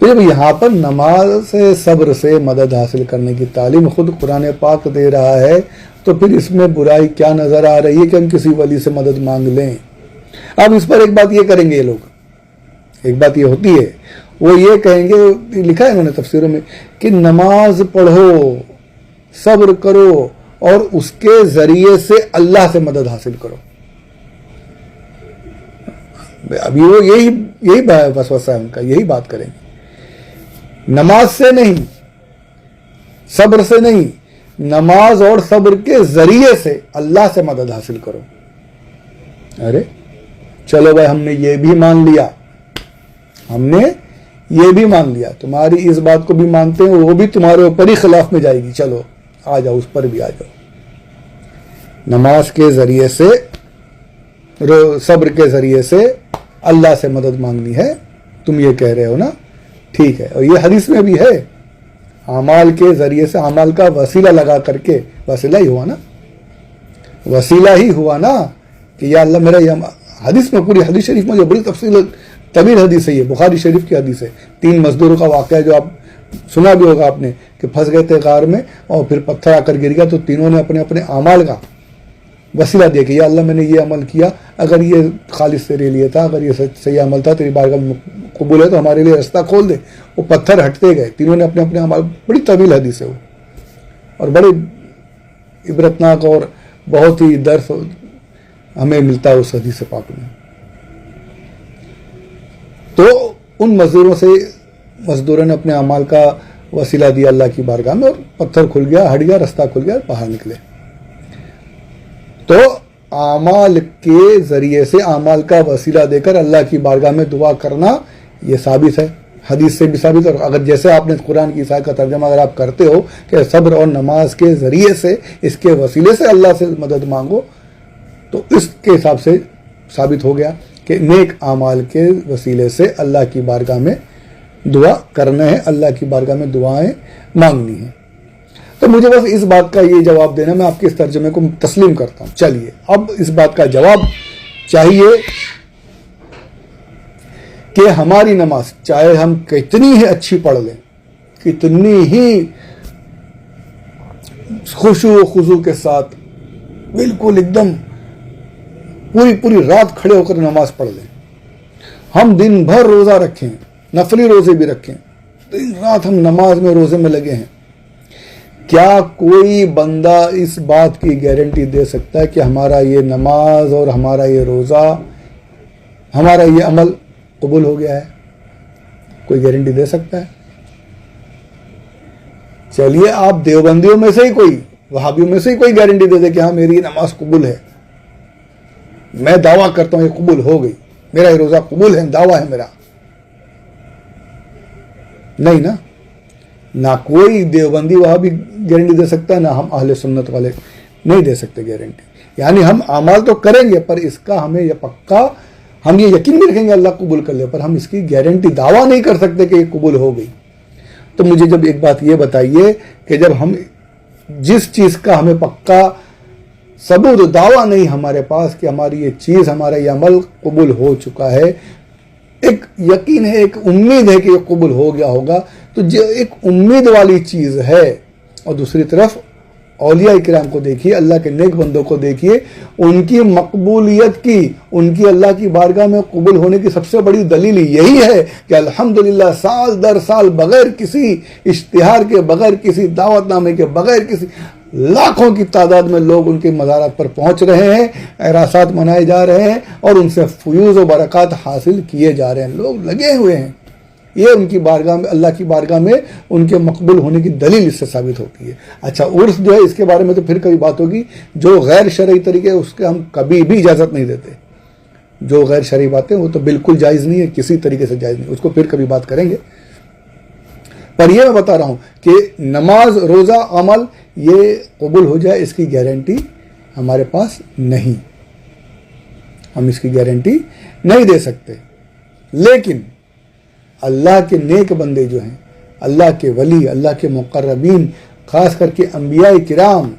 تو جب یہاں پر نماز سے صبر سے مدد حاصل کرنے کی تعلیم خود قرآن پاک دے رہا ہے، تو پھر اس میں برائی کیا نظر آ رہی ہے کہ ہم کسی ولی سے مدد مانگ لیں؟ اب اس پر ایک بات یہ کریں گے یہ لوگ، ایک بات یہ ہوتی ہے، وہ یہ کہیں گے، لکھا ہے انہوں نے تفسیروں میں، کہ نماز پڑھو، صبر کرو اور اس کے ذریعے سے اللہ سے مدد حاصل کرو۔ ابھی وہ یہی وسوسہ ہے ان کا، یہی بات کریں گے، نماز سے نہیں، صبر سے نہیں، نماز اور صبر کے ذریعے سے اللہ سے مدد حاصل کرو۔ ارے چلو بھائی، ہم نے یہ بھی مان لیا، ہم نے یہ بھی مان لیا، تمہاری اس بات کو بھی مانتے ہیں، وہ بھی تمہارے اوپر ہی خلاف میں جائے گی، چلو آ جاؤ، اس پر بھی آ جاؤ۔ نماز کے ذریعے سے، صبر کے ذریعے سے اللہ سے مدد مانگنی ہے، تم یہ کہہ رہے ہو نا، ٹھیک ہے۔ اور یہ حدیث میں بھی ہے، اعمال کے ذریعے سے، اعمال کا وسیلہ لگا کر کے، وسیلہ ہی ہوا نا، وسیلہ ہی ہوا نا کہ یا اللہ میرا یہ، حدیث میں پوری حدیث شریف میں جو بڑی تفصیل طویل حدیث ہے، یہ بخاری شریف کی حدیث ہے، 3 مزدوروں کا واقعہ جو آپ سنا بھی ہوگا آپ نے، کہ پھنس گئے تھے غار میں اور پھر پتھر آ کر گر گیا، تو تینوں نے اپنے اپنے اعمال کا وسیلہ دے کے، یا اللہ میں نے یہ عمل کیا، اگر یہ خالص تیرے لیے تھا، اگر یہ صحیح عمل تھا، تیری بارگاہ میں قبول ہے تو ہمارے لیے راستہ کھول دے۔ وہ پتھر ہٹتے گئے، تینوں نے اپنے اپنے عمل، بڑی طویل حدیث ہے وہ، اور بڑے عبرتناک اور بہت ہی درس ہمیں ملتا ہے اس حدیث پاک میں۔ تو ان مزدوروں نے اپنے اعمال کا وسیلہ دیا اللہ کی بارگاہ میں، اور پتھر کھل گیا، ہٹ گیا، راستہ کھل گیا، باہر نکلے۔ تو اعمال کے ذریعے سے، اعمال کا وسیلہ دے کر اللہ کی بارگاہ میں دعا کرنا، یہ ثابت ہے، حدیث سے بھی ثابت ہے۔ اور اگر جیسے آپ نے قرآن کی اس آیت کا ترجمہ اگر آپ کرتے ہو کہ صبر اور نماز کے ذریعے سے، اس کے وسیلے سے اللہ سے مدد مانگو، تو اس کے حساب سے ثابت ہو گیا کہ نیک اعمال کے وسیلے سے اللہ کی بارگاہ میں دعا کرنا ہے، اللہ کی بارگاہ میں دعائیں مانگنی ہیں۔ تو مجھے بس اس بات کا یہ جواب دینا، میں آپ کے اس ترجمے کو تسلیم کرتا ہوں۔ چلیے اب اس بات کا جواب چاہیے کہ ہماری نماز چاہے ہم کتنی ہی اچھی پڑھ لیں، کتنی ہی خشوع و خضوع کے ساتھ بالکل ایک دم پوری رات کھڑے ہو کر نماز پڑھ لیں، ہم دن بھر روزہ رکھیں، نفلی روزے بھی رکھیں، دن رات ہم نماز میں روزے میں لگے ہیں، کیا کوئی بندہ اس بات کی گارنٹی دے سکتا ہے کہ ہمارا یہ نماز اور ہمارا یہ روزہ، ہمارا یہ عمل قبول ہو گیا ہے؟ کوئی گارنٹی دے سکتا ہے؟ چلیے آپ دیوبندیوں میں سے ہی کوئی، وہابیوں میں سے ہی کوئی گارنٹی دے دے کہ ہاں میری نماز قبول ہے، میں دعویٰ کرتا ہوں یہ قبول ہو گئی، میرا یہ روزہ قبول ہے، دعویٰ ہے میرا۔ نہیں نا، نہ کوئی دیوبندی وہاں بھی گارنٹی دے سکتا ہے، نہ ہم اہل سنت والے نہیں دے سکتے گارنٹی۔ یعنی ہم اعمال تو کریں گے، پر اس کا ہمیں یہ پکا، ہم یہ یقین بھی رکھیں گے اللہ قبول کر لے، پر ہم اس کی گارنٹی دعویٰ نہیں کر سکتے کہ یہ قبول ہو گئی۔ تو مجھے جب ایک بات یہ بتائیے کہ جب ہم جس چیز کا ہمیں پکا ثبوت، دعویٰ نہیں ہمارے پاس کہ ہماری یہ چیز، ہمارا یہ عمل قبول ہو چکا ہے، ایک یقین ہے، ایک امید ہے کہ یہ قبول ہو گیا ہوگا، تو جو ایک امید والی چیز ہے۔ اور دوسری طرف اولیاء کرام کو دیکھیے، اللہ کے نیک بندوں کو دیکھیے، ان کی مقبولیت کی، ان کی اللہ کی بارگاہ میں قبول ہونے کی سب سے بڑی دلیل یہی ہے کہ الحمدللہ سال در سال بغیر کسی اشتہار کے، بغیر کسی دعوت نامے کے، بغیر کسی، لاکھوں کی تعداد میں لوگ ان کے مزارات پر پہنچ رہے ہیں، اعراسات منائے جا رہے ہیں، اور ان سے فیوز و برکات حاصل کیے جا رہے ہیں، لوگ لگے ہوئے ہیں۔ یہ ان کی بارگاہ میں، اللہ کی بارگاہ میں ان کے مقبول ہونے کی دلیل اس سے ثابت ہوتی ہے۔ اچھا عرس جو ہے، اس کے بارے میں تو پھر کبھی بات ہوگی، جو غیر شرعی طریقے اس کے ہم کبھی بھی اجازت نہیں دیتے، جو غیر شرعی باتیں وہ تو بالکل جائز نہیں ہے، کسی طریقے سے جائز نہیں، اس کو پھر کبھی بات کریں گے۔ پر یہ میں بتا رہا ہوں کہ نماز، روزہ، عمل یہ قبول ہو جائے، اس کی گارنٹی ہمارے پاس نہیں، ہم اس کی گارنٹی نہیں دے سکتے۔ لیکن اللہ کے نیک بندے جو ہیں، اللہ کے ولی، اللہ کے مقربین، خاص کر کے انبیاء کرام،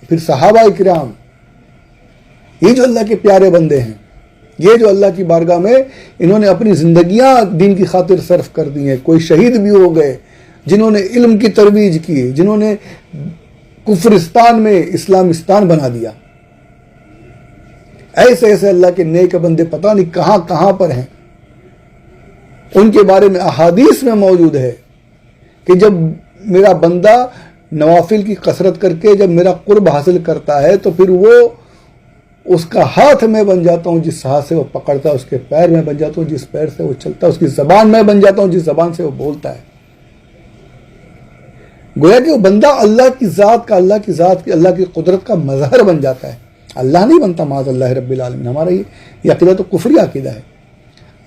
پھر صحابہ کرام، یہ جو اللہ کے پیارے بندے ہیں، یہ جو اللہ کی بارگاہ میں انہوں نے اپنی زندگیاں دین کی خاطر صرف کر دی ہیں، کوئی شہید بھی ہو گئے، جنہوں نے علم کی ترویج کی، جنہوں نے کفرستان میں اسلامستان بنا دیا، ایسے ایسے اللہ کے نیک بندے پتہ نہیں کہاں کہاں پر ہیں. ان کے بارے میں احادیث میں موجود ہے کہ جب میرا بندہ نوافل کی کثرت کر کے جب میرا قرب حاصل کرتا ہے تو پھر وہ اس کا ہاتھ میں بن جاتا ہوں جس ہاتھ سے وہ پکڑتا ہے، اس کے پیر میں بن جاتا ہوں جس پیر سے وہ چلتا ہے، اس کی زبان میں بن جاتا ہوں جس زبان سے وہ بولتا ہے. گویا کہ وہ بندہ اللہ کی ذات کا، اللہ کی قدرت کا مظہر بن جاتا ہے. اللہ نہیں بنتا معاذ اللہ رب العالمین. ہمارا یہ عقیدہ تو کفری عقیدہ ہے.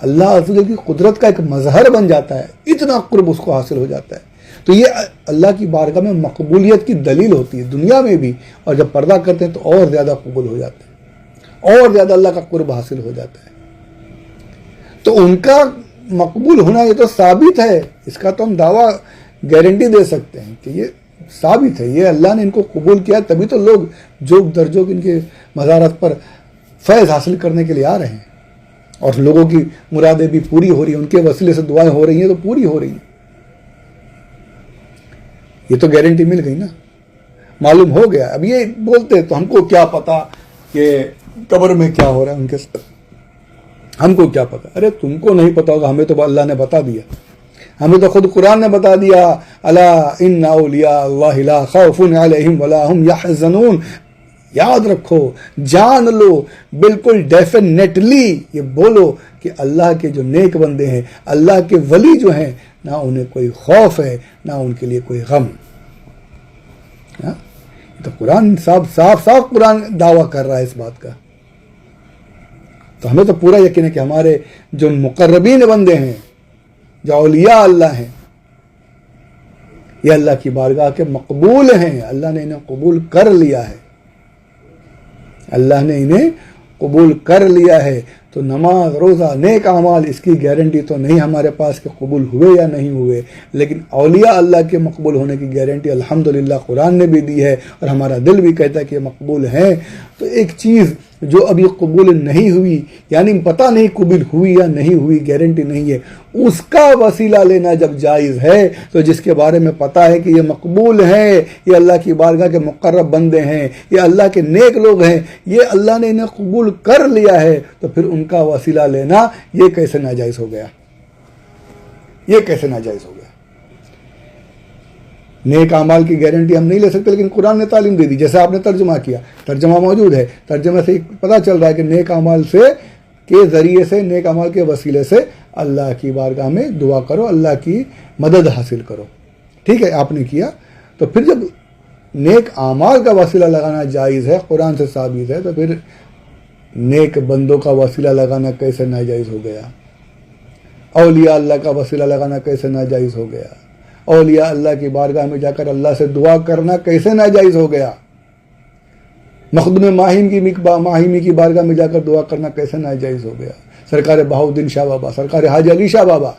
اللہ عز و جل کی قدرت کا ایک مظہر بن جاتا ہے، اتنا قرب اس کو حاصل ہو جاتا ہے. تو یہ اللہ کی بارگاہ میں مقبولیت کی دلیل ہوتی ہے دنیا میں بھی، اور جب پردہ کرتے ہیں تو اور زیادہ قبول ہو جاتا ہے، اور زیادہ اللہ کا قرب حاصل ہو جاتا ہے. تو ان کا مقبول ہونا یہ تو ثابت ہے، اس کا تو ہم دعویٰ گارنٹی دے سکتے ہیں کہ یہ ثابت ہے، یہ اللہ نے ان کو قبول کیا، تبھی تو لوگ جوگ درجوگ ان کے مزارات پر فیض حاصل کرنے کے لیے آ رہے ہیں، اور لوگوں کی مرادیں بھی پوری ہو رہی ہیں، ان کے وسیلے سے دعائیں ہو رہی ہیں تو پوری ہو رہی ہیں. یہ تو گارنٹی مل گئی نا، معلوم ہو گیا. اب یہ بولتے تو ہم کو کیا پتا کہ قبر میں کیا ہو رہا ہے ان کے ساتھ، ہم کو کیا پتا. ارے تم کو نہیں پتا ہوگا، ہمیں تو اللہ نے بتا دیا، ہمیں تو خود قرآن نے بتا دیا، الا ان اولیاء اللہ لا خوف علیہم ولا هم یحزنون. یاد رکھو، جان لو، بالکل ڈیفینیٹلی یہ بولو کہ اللہ کے جو نیک بندے ہیں، اللہ کے ولی جو ہیں، نہ انہیں کوئی خوف ہے نہ ان کے لیے کوئی غم. تو قرآن صاف قرآن دعویٰ کر رہا ہے اس بات کا. تو ہمیں تو پورا یقین ہے کہ ہمارے جو مقربین بندے ہیں، جو اولیاء اللہ ہیں، یہ اللہ کی بارگاہ کے مقبول ہیں. اللہ نے انہیں قبول کر لیا ہے، اللہ نے انہیں قبول کر لیا ہے. تو نماز، روزہ، نیک اعمال، اس کی گارنٹی تو نہیں ہمارے پاس کہ قبول ہوئے یا نہیں ہوئے، لیکن اولیاء اللہ کے مقبول ہونے کی گارنٹی الحمدللہ قرآن نے بھی دی ہے، اور ہمارا دل بھی کہتا ہے کہ یہ مقبول ہیں. تو ایک چیز جو ابھی قبول نہیں ہوئی، یعنی پتہ نہیں قبول ہوئی یا نہیں ہوئی، گارنٹی نہیں ہے، اس کا وسیلہ لینا جب جائز ہے، تو جس کے بارے میں پتہ ہے کہ یہ مقبول ہیں، یہ اللہ کی بارگاہ کے مقرب بندے ہیں، یہ اللہ کے نیک لوگ ہیں، یہ اللہ نے انہیں قبول کر لیا ہے، تو پھر ان کا وسیلہ لینا یہ کیسے ناجائز ہو گیا؟ یہ کیسے ناجائز ہو گیا؟ نیک اعمال کی گارنٹی ہم نہیں لے سکتے، لیکن قرآن نے تعلیم دے دی. جیسے آپ نے ترجمہ کیا، ترجمہ موجود ہے، ترجمہ سے پتہ چل رہا ہے کہ نیک اعمال کے ذریعے سے، نیک اعمال کے وسیلے سے اللہ کی بارگاہ میں دعا کرو، اللہ کی مدد حاصل کرو. ٹھیک ہے، آپ نے کیا. تو پھر جب نیک اعمال کا وسیلہ لگانا جائز ہے، قرآن سے ثابت ہے، تو پھر نیک بندوں کا وسیلہ لگانا کیسے ناجائز ہو گیا؟ اولیاء اللہ کا وسیلہ لگانا کیسے ناجائز ہو گیا؟ اولیاء اللہ کی بارگاہ میں جا کر اللہ سے دعا کرنا کیسے ناجائز ہو گیا؟ مخدوم ماہمی کی بارگاہ میں جا کر دعا کرنا کیسے ناجائز ہو گیا؟ سرکار بہاؤالدین شاہ بابا، سرکار حاجی علی شاہ بابا،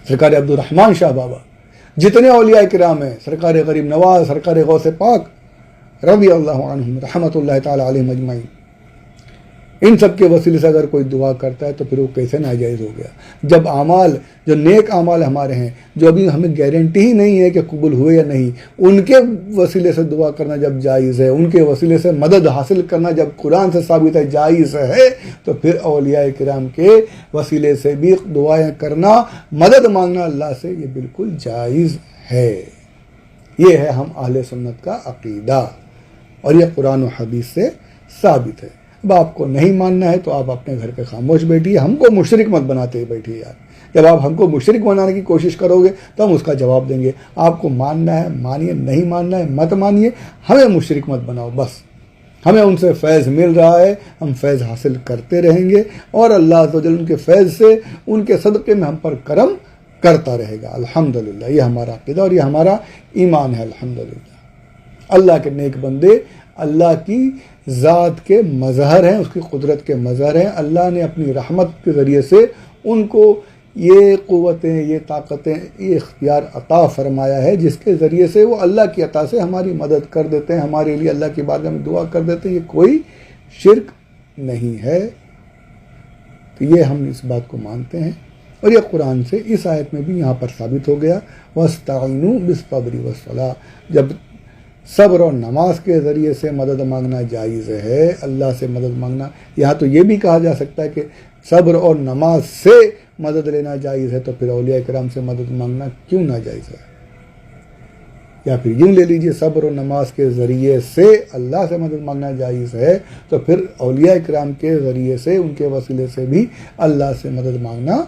سرکار عبدالرحمن شاہ بابا، جتنے اولیاء کرام ہیں، سرکار غریب نواز، سرکار غوث پاک رضی اللہ عنہم رحمۃ اللہ تعالی علیہم اجمعین، ان سب کے وسیلے سے اگر کوئی دعا کرتا ہے تو پھر وہ کیسے ناجائز ہو گیا؟ جب اعمال، جو نیک اعمال ہمارے ہیں، جو ابھی ہمیں گارنٹی ہی نہیں ہے کہ قبول ہوئے یا نہیں، ان کے وسیلے سے دعا کرنا جب جائز ہے، ان کے وسیلے سے مدد حاصل کرنا جب قرآن سے ثابت ہے جائز ہے، تو پھر اولیاء کرام کے وسیلے سے بھی دعائیں کرنا، مدد مانگنا اللہ سے، یہ بالکل جائز ہے. یہ ہے ہم اہل سنت کا عقیدہ، اور یہ قرآن و حدیث سے ثابت ہے. اب آپ کو نہیں ماننا ہے تو آپ اپنے گھر پہ خاموش بیٹھیے، ہم کو مشرک مت بناتے بیٹھیے یار. جب آپ ہم کو مشرک بنانے کی کوشش کرو گے تو ہم اس کا جواب دیں گے. آپ کو ماننا ہے مانیے، نہیں ماننا ہے مت مانیے، ہمیں مشرک مت بناؤ. بس ہمیں ان سے فیض مل رہا ہے، ہم فیض حاصل کرتے رہیں گے، اور اللہ عز و جل ان کے فیض سے، ان کے صدقے میں ہم پر کرم کرتا رہے گا. الحمدللہ، یہ ہمارا عقیدہ اور یہ ہمارا ایمان ہے. الحمدللہ، اللہ کے نیک بندے اللہ کی ذات کے مظہر ہیں، اس کی قدرت کے مظہر ہیں. اللہ نے اپنی رحمت کے ذریعے سے ان کو یہ قوتیں، یہ طاقتیں، یہ اختیار عطا فرمایا ہے، جس کے ذریعے سے وہ اللہ کی عطا سے ہماری مدد کر دیتے ہیں، ہمارے لیے اللہ کی بارگاہ میں دعا کر دیتے ہیں. یہ کوئی شرک نہیں ہے. تو یہ ہم اس بات کو مانتے ہیں، اور یہ قرآن سے اس آیت میں بھی یہاں پر ثابت ہو گیا، وَاسْتَعِينُوا بِالصَّبْرِ وَالصَّلَاةِ، جب صبر اور نماز کے ذریعے سے مدد مانگنا جائز ہے، اللہ سے مدد مانگنا، یہاں تو یہ بھی کہا جا سکتا ہے کہ صبر اور نماز سے مدد لینا جائز ہے، تو پھر اولیاء کرام سے مدد مانگنا کیوں ناجائز ہے؟ یا پھر یوں لے لیجئے، صبر اور نماز کے ذریعے سے اللہ سے مدد مانگنا جائز ہے، تو پھر اولیاء کرام کے ذریعے سے، ان کے وسیلے سے بھی اللہ سے مدد مانگنا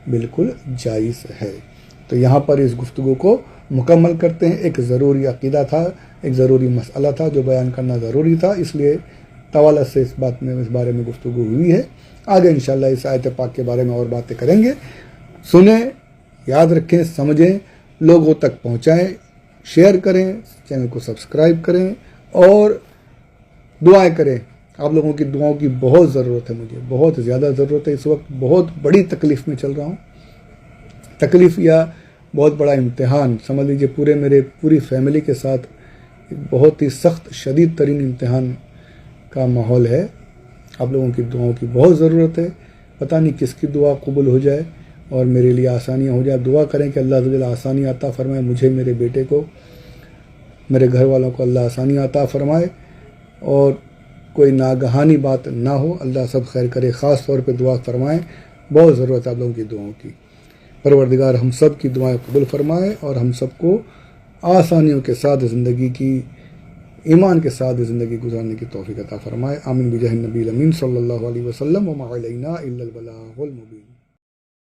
بالکل جائز ہے۔ تو یہاں پر اس گفتگو کو مکمل کرتے ہیں۔ ایک ضروری عقیدہ تھا، ایک ضروری مسئلہ تھا جو بیان کرنا ضروری تھا، اس لیے طوالت سے اس بارے میں گفتگو ہوئی ہے۔ آگے انشاءاللہ اس آیت پاک کے بارے میں اور باتیں کریں گے۔ سنیں، یاد رکھیں، سمجھیں، لوگوں تک پہنچائیں، شیئر کریں، چینل کو سبسکرائب کریں اور دعائیں کریں۔ آپ لوگوں کی دعاؤں کی بہت ضرورت ہے، مجھے بہت زیادہ ضرورت ہے۔ اس وقت بہت بڑی تکلیف میں چل رہا ہوں، تکلیف یا بہت بڑا امتحان سمجھ لیجیے، پوری فیملی کے ساتھ ایک بہت ہی سخت شدید ترین امتحان کا ماحول ہے۔ آپ لوگوں کی دعاؤں کی بہت ضرورت ہے، پتہ نہیں کس کی دعا قبول ہو جائے اور میرے لیے آسانیاں ہو جائے۔ دعا کریں کہ اللہ تعالی آسانی عطا فرمائے، مجھے، میرے بیٹے کو، میرے گھر والوں کو اللہ آسانی عطا فرمائے، اور کوئی ناگہانی بات نہ ہو، اللہ سب خیر کرے۔ خاص طور پہ دعا فرمائیں، بہت ضرورت ہے آپ لوگوں کی دعاؤں کی۔ پروردگار ہم سب کی دعائیں قبول فرمائے اور ہم سب کو آسانیوں کے ساتھ زندگی کی، ایمان کے ساتھ زندگی گزارنے کی توفیق عطا فرمائے۔ آمین بجاہ النبی الامین صلی اللہ علیہ وسلم، وما علینا الا البلاغ المبین۔